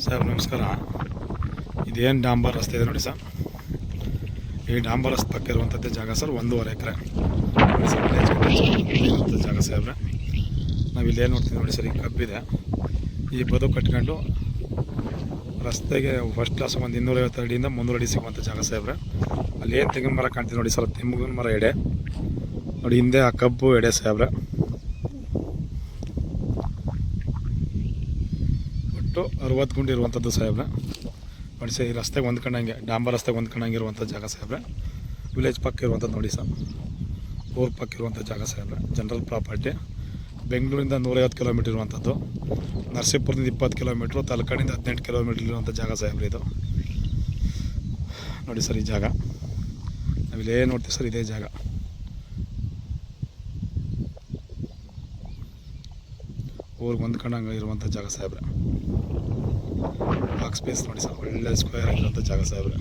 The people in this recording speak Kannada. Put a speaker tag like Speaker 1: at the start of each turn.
Speaker 1: ಸರ್ ನಮಸ್ಕಾರ. ಇದೇನು ಡಾಂಬರ್ ರಸ್ತೆ ಇದೆ ನೋಡಿ ಸರ್, ಈ ಡಾಂಬರ್ ರಸ್ತೆ ಪಕ್ಕ ಇರುವಂಥದ್ದೇ ಜಾಗ ಸರ್. 1.5 ಎಕರೆ ಜಾಗ ಸಾಹೇಬ್ರೆ. ನಾವಿಲ್ಲೇನು ನೋಡ್ತೀವಿ ನೋಡಿ ಸರ್, ಈ ಕಬ್ಬಿದೆ. ಈ ಬದು ಕಟ್ಕೊಂಡು ರಸ್ತೆಗೆ ಫಸ್ಟ್ ಕ್ಲಾಸ್ ಒಂದು 250 ಅಡಿಯಿಂದ 300 ಅಡಿ ಸಿಗುವಂಥ ಜಾಗ ಸಾಹೇಬ್ರೆ. ಅಲ್ಲಿ ಏನು ತೆಂಗಿನ ಮರ ಕಾಣ್ತೀವಿ ನೋಡಿ ಸರ್, ತೆಂಗಿನ ಮರ ಎಡೆ ನೋಡಿ, ಹಿಂದೆ ಆ ಕಬ್ಬು ಎಡೆ ಸಾಹೇಬ್ರೆ. ಒಟ್ಟು 60 ಗುಂಡಿ ಇರುವಂಥದ್ದು ಸಾಹೇಬ್ರೆ. ನೋಡಿ ಸರ್, ಈ ರಸ್ತೆಗೆ ಹೊಂದ್ಕೊಂಡಂಗೆ, ಡಾಂಬರ್ ರಸ್ತೆಗೆ ಹೊಂದ್ಕೊಂಡಂಗೆ ಇರುವಂಥ ಜಾಗ ಸಾಹೇಬ್ರೆ. ವಿಲೇಜ್ ಪಕ್ಕ ಇರುವಂಥದ್ದು ನೋಡಿ ಸರ್, ಊರು ಪಕ್ಕ ಇರುವಂಥ ಜಾಗ ಸಾಹೇಬ್ರೆ. General property. ಬೆಂಗಳೂರಿಂದ 150 ಕಿಲೋಮೀಟ್ರ್ ಇರುವಂಥದ್ದು, ನರಸೀಪುರದಿಂದ 20 ಕಿಲೋಮೀಟ್ರು, ತಲಕಾಡಿಂದ 18 ಕಿಲೋಮೀಟ್ರ್ ಇರುವಂಥ ಜಾಗ ಸಾಹೇಬ್ರೆ ಇದು. ನೋಡಿ ಸರ್, ಈ ಜಾಗ ನಾವಿಲ್ಲೇ ನೋಡ್ತೀವಿ ಸರ್, ಇದೇ ಜಾಗ. ಊರಿಗೆ ಹೊಂದ್ಕೊಂಡಂಗೆ ಇರುವಂಥ ಜಾಗ ಸಾಹೇಬ್ರೆ. ಬಾಕ್ಸ್ ಸ್ಪೇಸ್ ನೋಡಿ ಸರ್, ಒಳ್ಳೆ ಸ್ಕ್ವೇರ್ ಆಗಿರುವಂಥ ಜಾಗ ಸಾಹೇಬ್ರೆ.